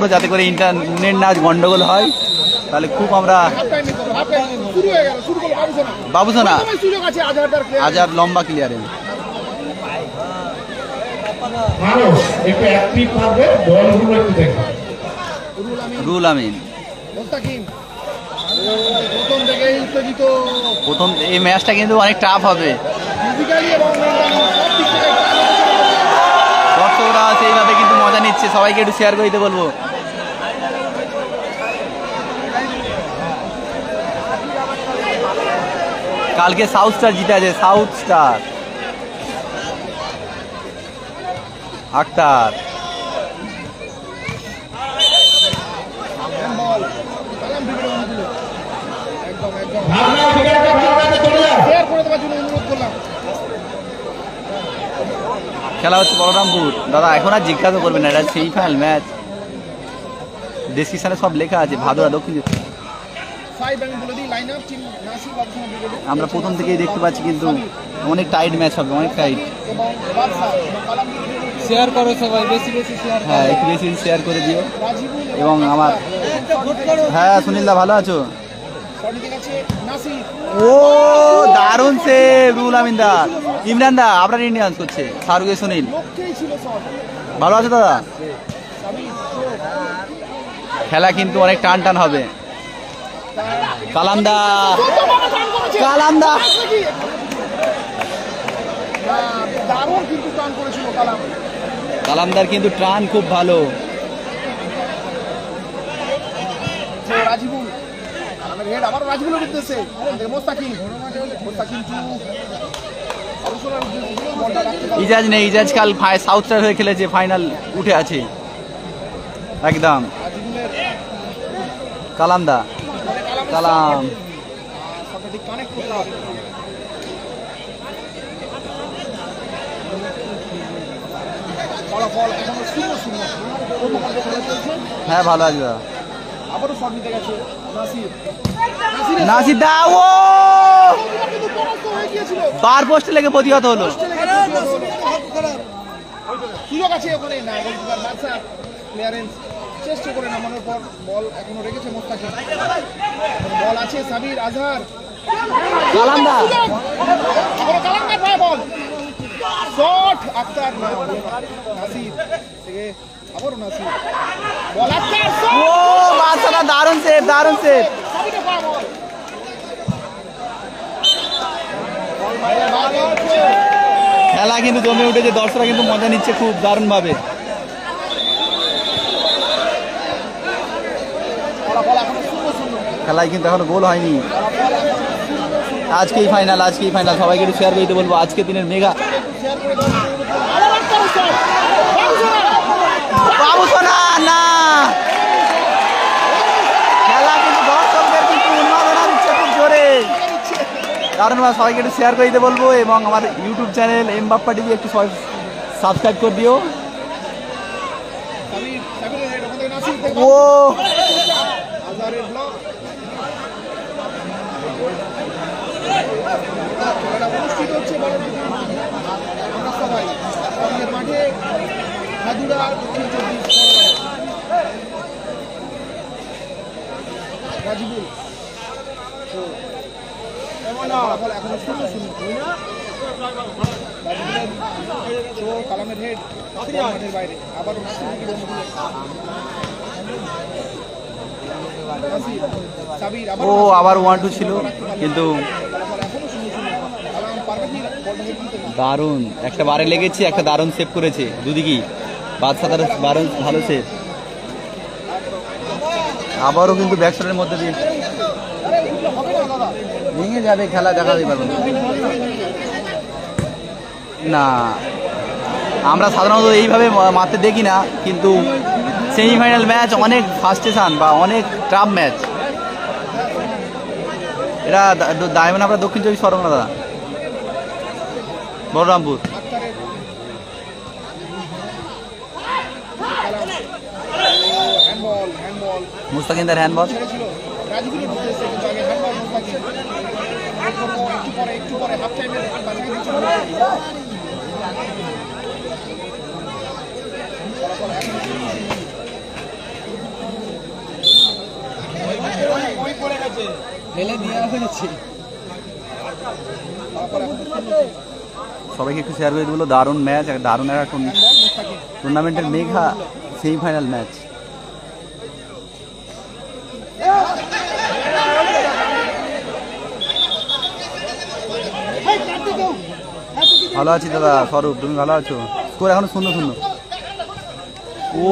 করো যাতে করে ইন্টারনেট না গন্ডগোল হয়, তাহলে খুব আমরা বাবুসোনা আজার লম্বা ক্লিয়ারেন্স। রুল আমিন প্রথম এই ম্যাচটা কিন্তু অনেক টাফ হবে। দর্শকরা সেইভাবে কিন্তু মজা নিচ্ছে, সবাইকে একটু শেয়ার করে দিতে বলবো। কালকে সাউথ স্টার জিতে আছে, সাউথ স্টার আক্তার। খেলা হচ্ছে বলরামপুর। দাদা এখন আর জিজ্ঞাসা করবেন না, এটা সেই ফাইনাল ম্যাচ, ডেসক্রিপশনে সব লেখা আছে। ভাদুরা দক্ষিণ। আমরা প্রথম থেকেই দেখতে পাচ্ছি কিন্তু অনেক টাইট ম্যাচ হবে, অনেক টাইট। শেয়ার করো সবাই, বেশি বেশি শেয়ার। হ্যাঁ একটু বেশি শেয়ার করে দিও। এবং আমার হ্যাঁ সুনীলদা ভালো আছো? ও দারুণ সে রুল আমিন দা। ইমরান দা আপনার ইন্ডিয়ান্স করছে, শাহরুখে সুনীল ভালো আছে দাদা? খেলা কিন্তু অনেক টান টান হবে। কালামদা কালামদার কিন্তু টান খুব ভালো। ইজাজ নেই, ইজাজ কাল সাউথ স্টার হয়ে খেলেছে, ফাইনাল উঠে আছে একদম। কালামদা কালাম হ্যাঁ ভালো আছে দাদা। নাসির দা ও বার পোস্টে লেগে প্রতিহত হলো। চেষ্টা করে নামানোর পর বল এখনো রেখেছে মোস্তাকিম। বল আছে সাবির আজহার। কালামদা কালামদার পায় বল, শট আক্তার না, নাসির থেকে আবারও নাসির, বল আক্তার, ও বাদশাহ দারুণ সেভ, দারুণ সেভ। সাবিরের পায় বল। খেলা কিন্তু জমে উঠেছে, দর্শকরা কিন্তু মজা নিচ্ছে খুব দারুণ ভাবে। খেলায় কিন্তু এখনো গোল হয়নি। আজকেই ফাইনাল, আজকেই ফাইনাল। সবাইকে একটু শেয়ার করে দিতে বলবো আজকে দিনের মেগা। বাবুসোনা না, খেলা কিন্তু দর্শকদের কিন্তু উন্মাদনা দিচ্ছে খুব জোরে। কারণ সবাইকে একটু শেয়ার করে দিতে বলবো এবং আমার ইউটিউব চ্যানেল এমবাপ্পা টিভি একটু সাবস্ক্রাইব করে দিও। ও অনুষ্ঠিত হচ্ছে মাঠে ভাদুরা রাজিবুল এখনো কালামের হেড মাঠের বাইরে। আবার ও আবার 1-2 ছিল কিন্তু দারুণ একটা বারে লেগেছে, একটা দারুণ সেভ করেছে দুদিকেই। বাদশা তার দারুণ ভালো সেভ। আবারও কিন্তু ব্যাকশটের মধ্যে দিয়ে ভেঙে যাবে, খেলা দেখাতে পারবো না। আমরা সাধারণত এইভাবে মারতে দেখি না, কিন্তু সেমিফাইনাল ম্যাচ অনেক ফাস্টেশন বা অনেক টাফ ম্যাচ। এটা ডায়মন্ড আমরা দক্ষিণ 24 পরগনা দাদা, বলরামপুর। মুস্তাকিন্দার হ্যান্ডবল। মেলে নেওয়া হয়েছে। সবাইকে একটু শেয়ার করে দিল। দারুণ ম্যাচ, দারুণ একটা টুর্নামেন্টের মেঘা সেমিফাইনাল ম্যাচ। ভালো আছি দাদা স্বরূপ, তুমি ভালো আছো? স্কোর এখনো 0-0। ও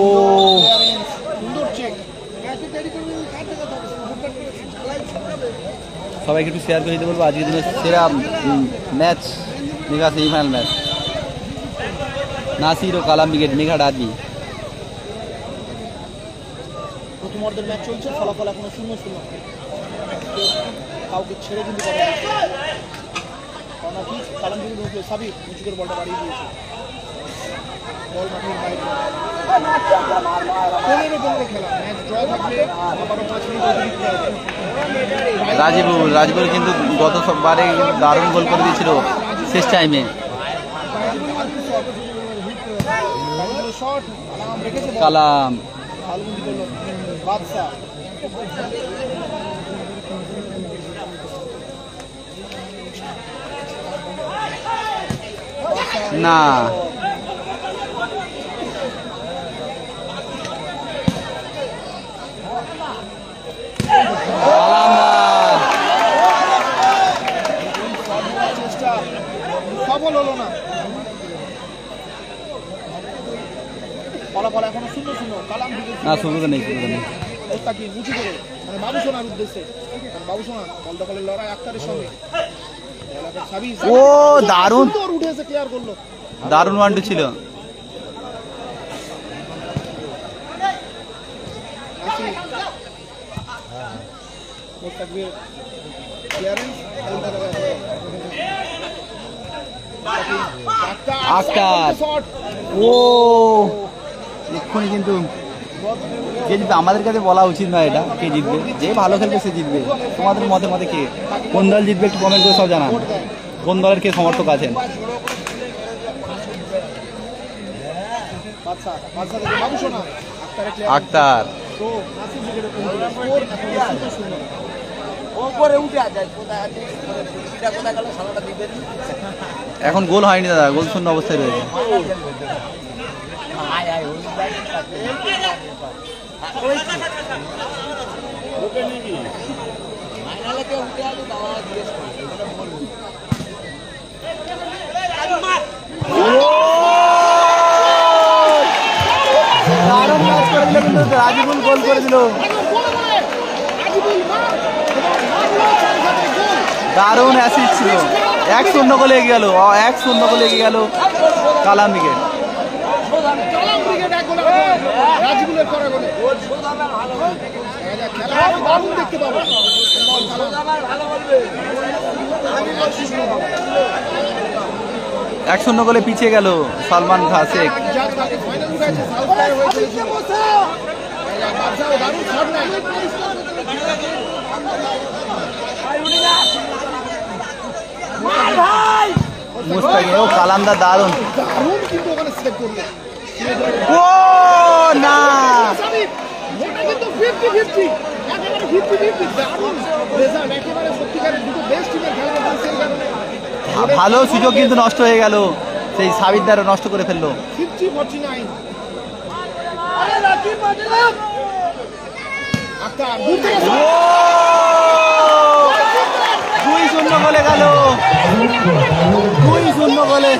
সবাইকে একটু শেয়ার করে দিতে বলবো আজকের দিনের সেরা match, mega semifinal match. Nasir ও কালাম ব্রিগেড, মেঘা ডার্বি। প্রথম অর্ধের ম্যাচ চলছে, ফলাফল এখনো 0-0। কাউকে ছেড়ে কিন্তু কালাম ব্রিগেড ঢুকলো, সাবির নিচু করে বলটা বাড়িয়ে দিয়েছে। বল মাঠের বাইরে। 15 খেলা, ম্যাচ ড্র থাকলে আবারও 5 মিনিট অতিরিক্ত হবে। রাজীবুল কিন্তু গত সববারে দারুণ গোল করে দিয়েছিল শেষ টাইমে। কালাম না সফল হলো না। ফলাফল এখনো 0-0। কালাম না সুবিধা নেই, সুবিধা নেই। ওস্তাকি উঁচু করে মানে বাবু সোনার উদ্দেশ্যে, বাবু সোনা বল দখলের লড়াই আক্তারের সঙ্গে। ও দারুণ উঠে এসে ক্লিয়ার করলো, দারুণ ওয়ানটু ছিল। ও এক্ষুনি কিন্তু কে জিতবে আমাদের কাছে বলা উচিত নয় এটা, কে জিতবে। যে ভালো খেলবে সে জিতবে। তোমাদের মতে মতে কে কোন দল জিতবে একটু কমেন্ট করে সব জানান। কোন দলের কে সমর্থক আছেন? আক্তার এখন গোল হয়নি দাদা, গোল শূন্য অবস্থায় রয়েছে। দারুণ ম্যাচ করে দিল কিন্তু রাজীবুল গোল করে দিল। দারুণ অ্যাসিস্ট ছিল। 1-0 গোলে এগিয়ে গেল, 1-0 গোলে এগিয়ে গেল কালাম ব্রিগেড। দেখতে পাবো 1-0 গোলে পিছিয়ে গেল সালমান খান শেখ। মুস্তাকিম ও কালামদা দারুণ। ও না ভালো সুযোগ কিন্তু নষ্ট হয়ে গেল, সেই সাবিরদারও নষ্ট করে ফেললো। 2-0 গোলে গেল, 2-0 গোলে।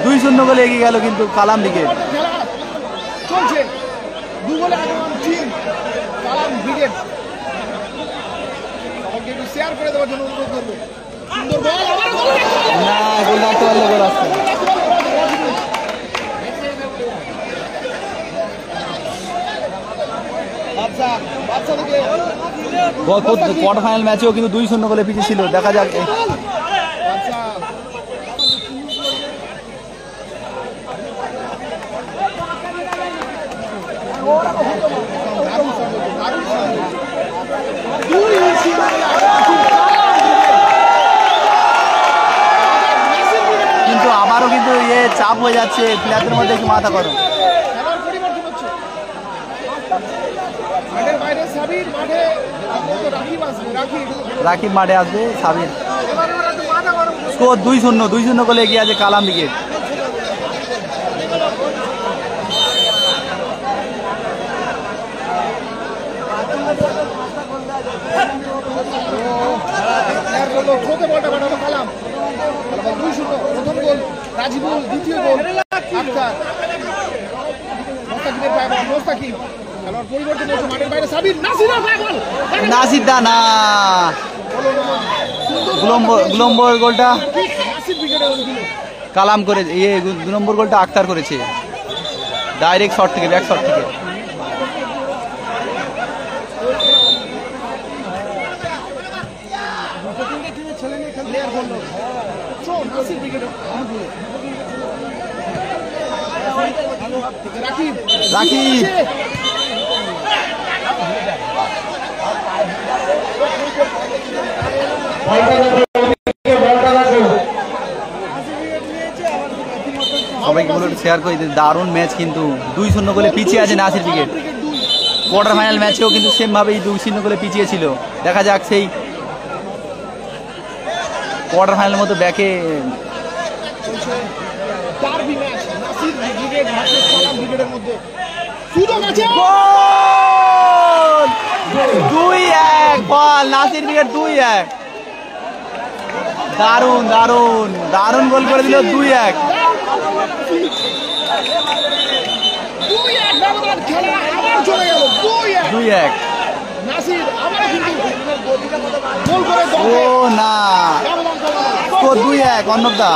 2-0 গোলে এগিয়ে গেল কিন্তু কালাম ব্রিগেড। চলছে 2 গোলে কালাম ব্রিগেড। সবাইকে একটু শেয়ার করে দেওয়ার জন্য অনুরোধ করবো। সুন্দর বল, না গোল রাখতে পারলে গোল আসছে। কোয়ার্টার ফাইনাল ম্যাচেও কিন্তু 2-0 গোলে পিছিয়ে ছিল। দেখা যাক কিন্তু আবারও কিন্তু চাপ হয়ে যাচ্ছে প্লেয়ারদের মধ্যে, একটু মাথা করো। সাবির মাঠে রাকিব আসবে, রাকিব মাঠে আসবে, সাবির। স্কোর 2-0, 2-0 গোলে এগিয়ে আছে কালাম ব্রিগেড। বলটা পাঠানো কালাম, 2-0 প্রথম গোল রাজিবুল, দ্বিতীয় গোল আক্তার। মোস্তাকিবের পায় বল, মোস্তাকিব খেলোয়াড় পরিবর্তন হয়েছে মাঠের বাইরে, সাবির, নাসিরের পায় বল, নাসির দা না, গুলম্বর গোলটা নাসির উইকেটে দিল। কালাম করে, 2 নম্বর গোলটা আক্তার করেছে ডাইরেক্ট শট থেকে, ব্যাক শট থেকে। রাকিব সবাইকে বলে শেয়ার করে দিতে, দারুণ ম্যাচ কিন্তু। 2-0 গোলে পিছিয়ে আছে নাসির ব্রিগেড। কোয়ার্টার ফাইনাল ম্যাচেও কিন্তু সেম ভাবেই 2-0 গোলে পিছিয়ে ছিল। দেখা যাক সেই কোয়ার্টার ফাইনালের মতো ব্যাকে গোল! 2-1 বল, নাসির ব্রিগেড 2-1। দারুণ দারুণ দারুণ গোল করে দিল, 2-1। ও না, 2-1 অর্ণবদা,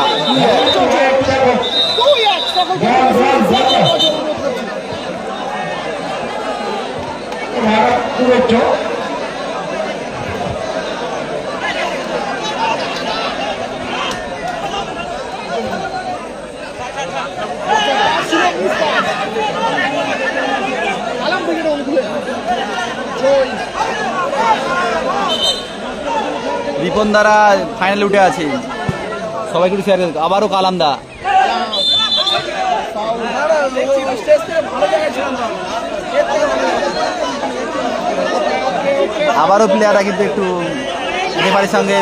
2-1। রিপন দ্বারা ফাইনালে উঠে আছে, সবাইকে একটু শেয়ার করে। আবারও কালাম দা, আবারও প্লেয়াররা কিন্তু একটু রেফারির সঙ্গে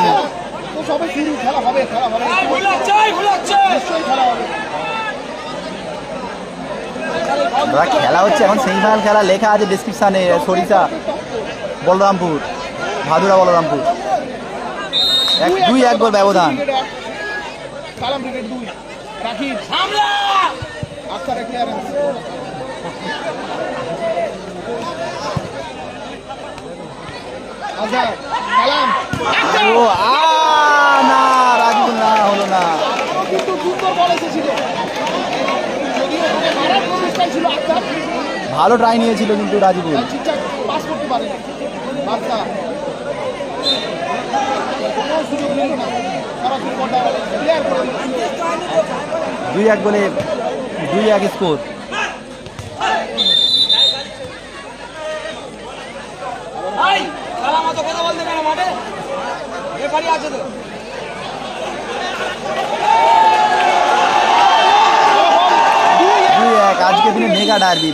খেলা হচ্ছে এখন। সেমিফাইনাল খেলা লেখা আছে ডেসক্রিপশানে, সরিষা বলরামপুর, ভাদুরা বলরামপুর। 2-1 গোল ব্যবধান। কালাম ব্রিগেড 2, রাকিব আক্তারের ক্লিয়ারেন্স, আজাদ, কালাম, ও না, রাজিবুল না, হলো না। কিন্তু সুন্দর বল এসেছিল, যদিও মারার প্রচেষ্টায় ছিল আক্তার, ভালো ট্রাই নিয়েছিল কিন্তু রাজিবুল ঠিকঠাক পাস করতে পারেনি। বার্তা কোনো সুযোগ নিল না, সরাসরি বলটা ক্লিয়ার করে দিল। 2-1 গোলে 2-1 স্কোর। আজকে দিনে মেগা ডার্বি।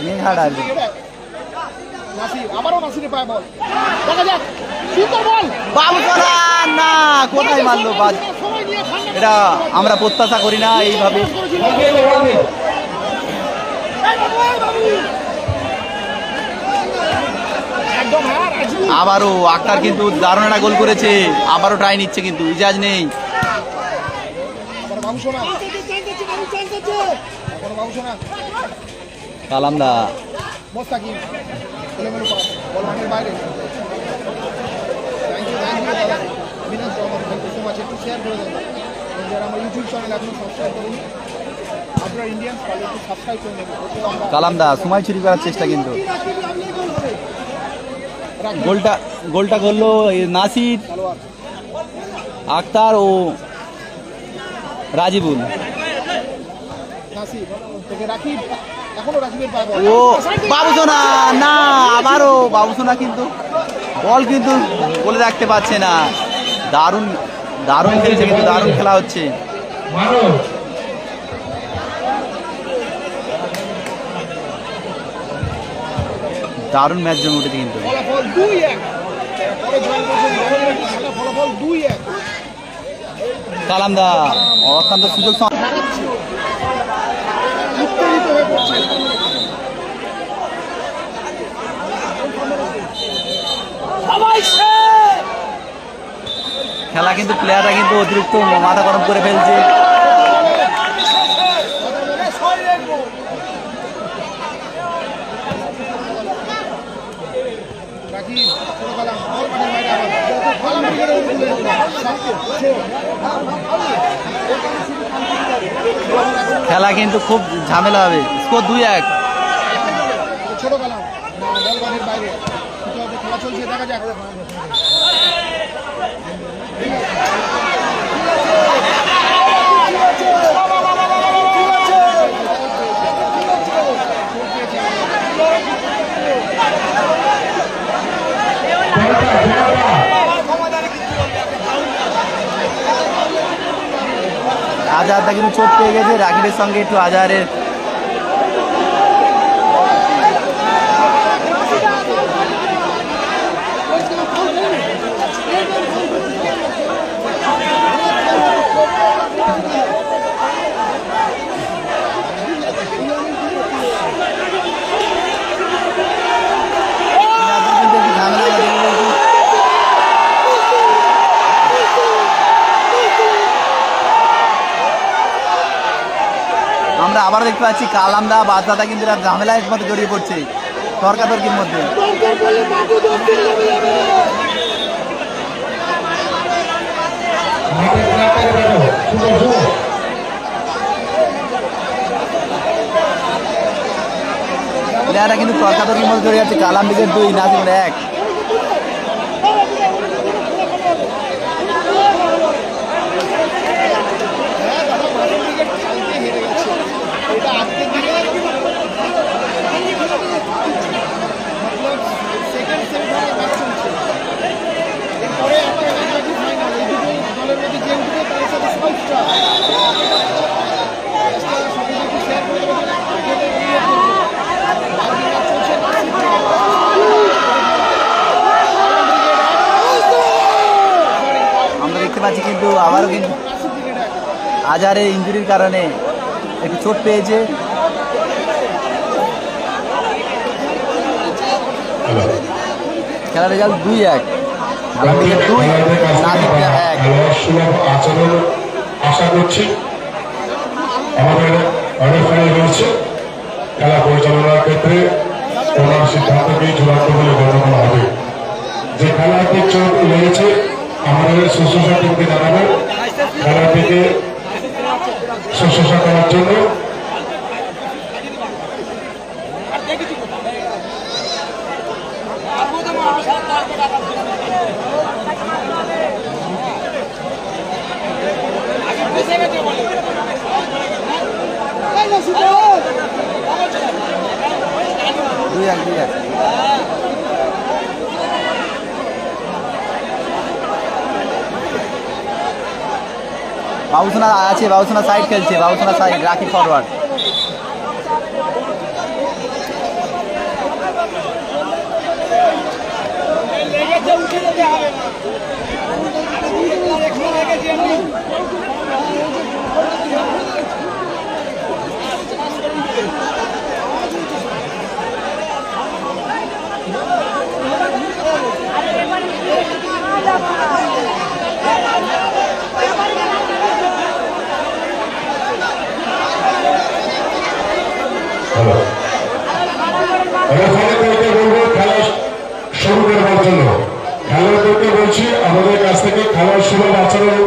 আবারও নাসিরের পায় বল, দেখা যাক, সুন্দর বল, বাবুসোনা না, কোথায় মারলো বাজ। এটা আমরা প্রত্যাশা করি না এইভাবে। আবারও আক্তার কিন্তু দারুণ একটা গোল করেছে, আবারও ট্রাই নিচ্ছে কিন্তু ইজাজ নেই। কালাম দা, মোস্তাকিব এলোমেলো পাস, বল মাঠের বাইরে। Thank you Binash Rahman, thank you so much. একটু শেয়ার করে দেন, যারা আমার ইউটিউব চ্যানেল এখনো সাবস্ক্রাইব করেনি, আপনারা ইন্ডিয়ান পারলে একটু সাবস্ক্রাইব করে নেবেন। কালাম দা সময় চুরি করার চেষ্টা কিন্তু। গোলটা করলো নাসির, আক্তার ও রাজিবুল। ও বাবুসোনা না, আবারও বাবুসোনা কিন্তু বল কিন্তু বলে রাখতে পারছে না। দারুণ দারুণ খেলছে কিন্তু, দারুণ খেলা হচ্ছে। দারুণ ম্যাচ জমে উঠেছে কিন্তু। ফলাফল 2-1। পরে জয়েন করেছেন খেলা, ফলাফল 2-1। কালামদা অত্যন্ত সুযোগ উত্তেজিত হয়ে পড়ছে। খেলা কিন্তু প্লেয়াররা কিন্তু অতিরিক্ত মাথা গরম করে ফেলছে। খেলা কিন্তু খুব ঝামেলা হবে। স্কোর 2-1। ছোট কালাম বল বাড়ির বাইরে, খেলা চলছে, দেখা যাক। আজাদা কিন্তু চোট পেয়ে গেছে, রাকিবের সঙ্গে একটু আজারের আমরা আবার দেখতে পাচ্ছি কালামদা বাদশাদা কিন্তু ঝামেলায় মধ্যে জড়িয়ে পড়ছে, তর্কাতর্কির মধ্যে। প্লেয়াররা কিন্তু তর্কাতর্কির মধ্যে জড়িয়ে যাচ্ছে। কালাম দিকের 2, নাজিমের 1। আমরা দেখতে পাচ্ছি কিন্তু আবারও কিন্তু আজারের ইঞ্জুরির কারণে একটু চোট পেয়েছে। খেলার রেজাল্ট 2-1। আচরণ আশা করছি আমাদের অনুপ্রেরণা রয়েছে। খেলা পরিচালনার ক্ষেত্রে ওনার সিদ্ধান্তকেই চূড়ান্ত বলে গণ্য করা হবে। যে খেলাটি চোট লেগেছে আমাদের শুশ্রূষা টিমকে জানাবো, খেলাটিকে শুশ্রূষা করার জন্য। বাবুসোনা আছে, বাবুসোনা সাইড খেলছে, বাবুসোনা সাইড, রাখি ফরওয়ার্ড। খেলা শুরু করবার জন্য খেলার করতে বলছি, আমাদের কাছ থেকে খেলার সুলভ আচরণ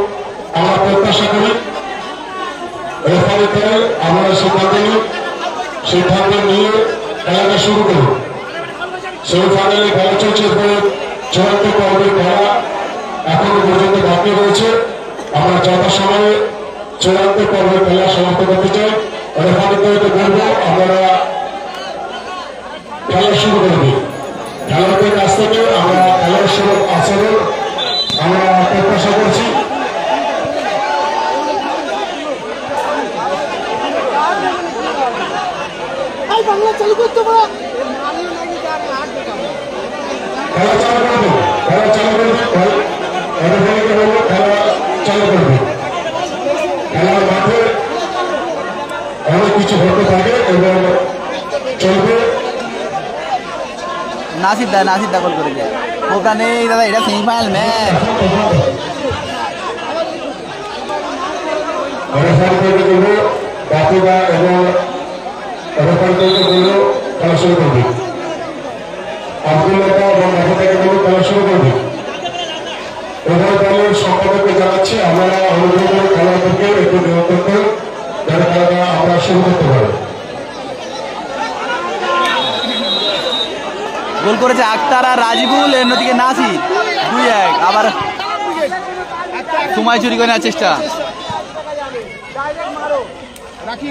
আমরা প্রত্যাশা করি। রেফারিতে আমরা সিদ্ধান্ত নিয়ে খেলাটা শুরু করব। সেমিফাইনালে খেলা চলছে, চূড়ান্ত পর্বের খেলা এখনো পর্যন্ত বাকি রয়েছে। আমরা যথাসময়ে চূড়ান্ত পর্বের খেলা সমাপ্ত করতে চাই। রেফারিতে বলবো আমরা খেলা শুরু করব। খেলোয়াড়দের কাছ থেকে আমরা খেলার সুলভ আচরণ আমরা প্রত্যাশা করছি। বাংলা চালু করতে পারা খেলার মাঠে অনেক কিছু হতে থাকে এবং চলবে। নাসির দা গোল করে দেয় ওটা নেই দাদা, এটা সেমিফাইনাল ম্যাচ। বাপুদা এবং খেলা শুরু করবে। আব্দুল্লাহ এবং বাপুদাকে বলবো খেলা শুরু করবে। উভয় দলের সম্পাদককে জানাচ্ছি আমরা অনুরোধ করে খেলোয়াড়দেরকে একটু নিয়ন্ত্রণ করে যাতে খেলাটা আমরা শুরু করতে পারি। গোল করেছে আক্তার আর রাজিবুল, অন্যদিকে নাসির 2-1। আবার সময় চুরি করে নেওয়ার চেষ্টা। রাখি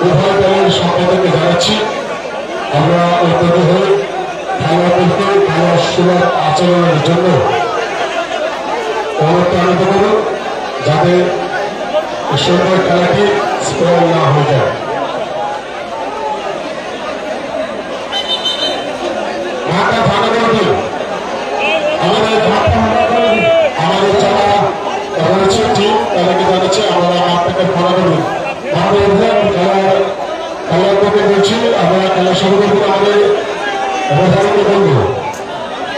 উভয় দলের সম্পাদককে জানাচ্ছি আমরা ঐক্যবদ্ধ হয়ে খেলোয়াড়দেরকে খেলার সুলভ আচরণের জন্য অনুপ্রাণিত করুন যাতে সুন্দর খেলাটি স্কোর না হয়ে যায়। মাঠটা ফাঁকা করে দিন। আমাদের যারা রয়েছে টিম তাদেরকে জানাচ্ছি আমরা মাঠটাকে ফাঁকা করুন। খেলোয়াড়দেরকে বলছি আমরা খেলা শুরু করবো। আমাদের রেফারিকে বলবো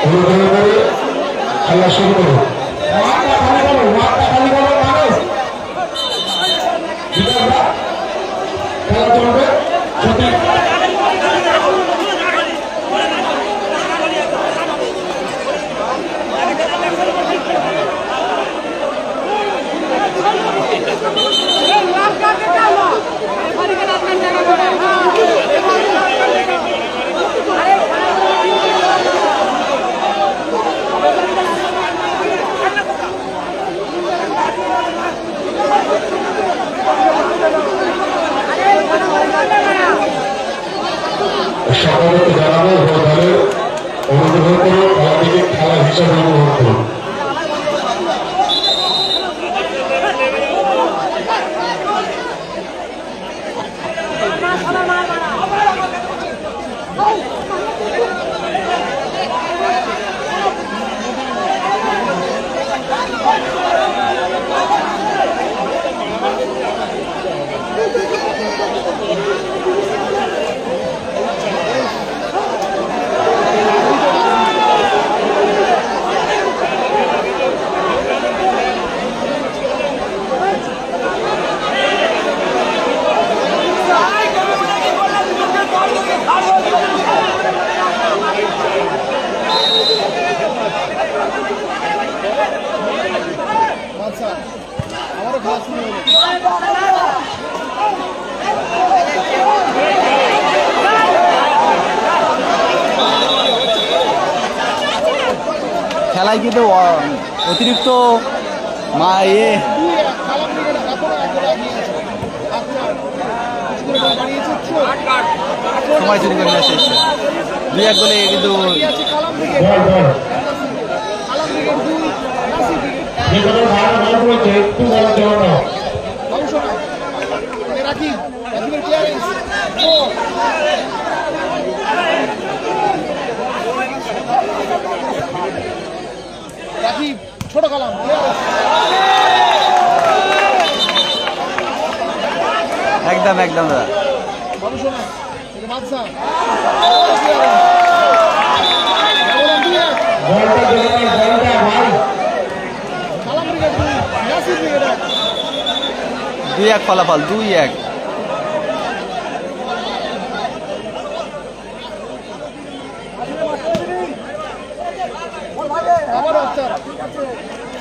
অনুগ্রহ করে খেলা শুরু করবো। খেলা চলবে যদি সকলকে জানাবো দলের অনুগ্রহ করে খেলাটিকে খেলা হিসাবে গ্রহণ করুন। আমারও খেলা শুরু হলো। খেলায় কিন্তু অতিরিক্ত সময় চুরি করে নেওয়ার চেষ্টা। 2-1 গোলে কিন্তু ছোট কালাম একদম দাদা দুই এক ফলাফল 2-1। আবার আফতার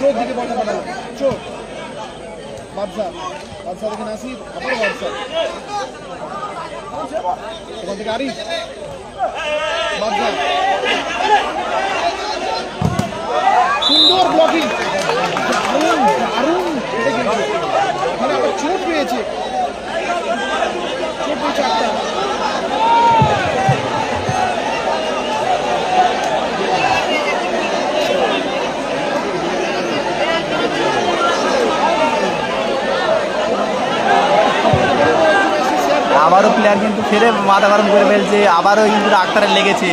চোখ দিকে বলতে পারে চোখ বাদশা দেখে নাসির আবারও বাদশা এখান থেকে আরিফ বাদশা চোট পেয়েছে একটা। আবারও প্লেয়ার কিন্তু ফেরে মাথা গরম করে ফেলছে, আবারও কিন্তু ডাক্তারের লেগেছে।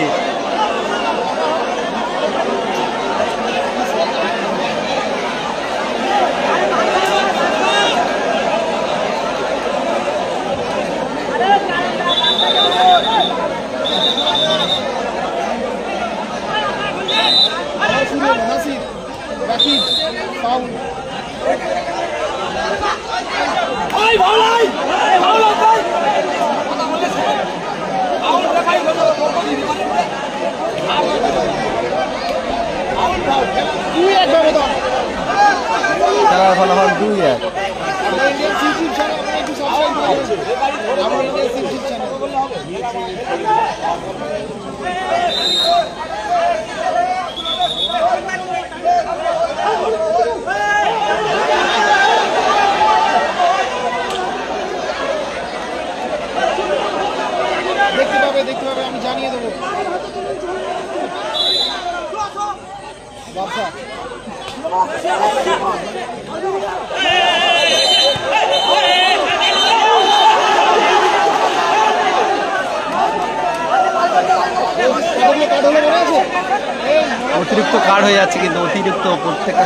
খেলার ফলাফল 2-1। দেখতে পাবে, আমি জানিয়ে দেবো। বাদশা অতিরিক্ত কার্ড হয়ে যাচ্ছে, কিন্তু অতিরিক্ত উপর থেকে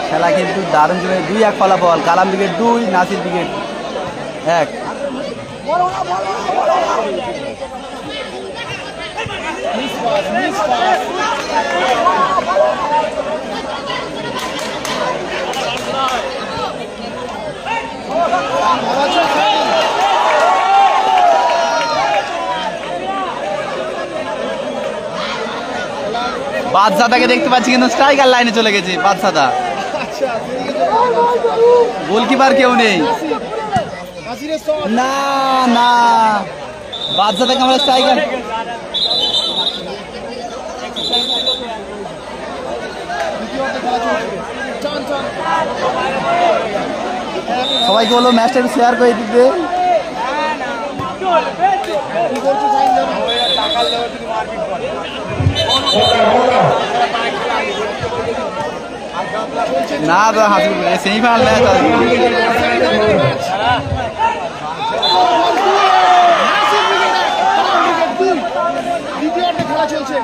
খেলা কিন্তু দারুণ জমে 2-1 ফলাফল। কালাম ব্রিগেড 2, নাসির ব্রিগেড 1। বাদশাদাকে দেখতে পাচ্ছি, কিন্তু স্ট্রাইকার লাইনে চলে গেছে বাদশাদা। গোলকিপার কেউ নেই। না না, বাদশাদাকে আমরা স্ট্রাইকার। সবাইকে বলো ম্যাচটা শেয়ার করে দিতে। না তো হাসিল সেমিফাইনাল ম্যাচ আছে। খেলা চলছে।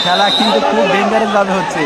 খেলা কিন্তু খুব ডেঞ্জারাস ভাবে হচ্ছে।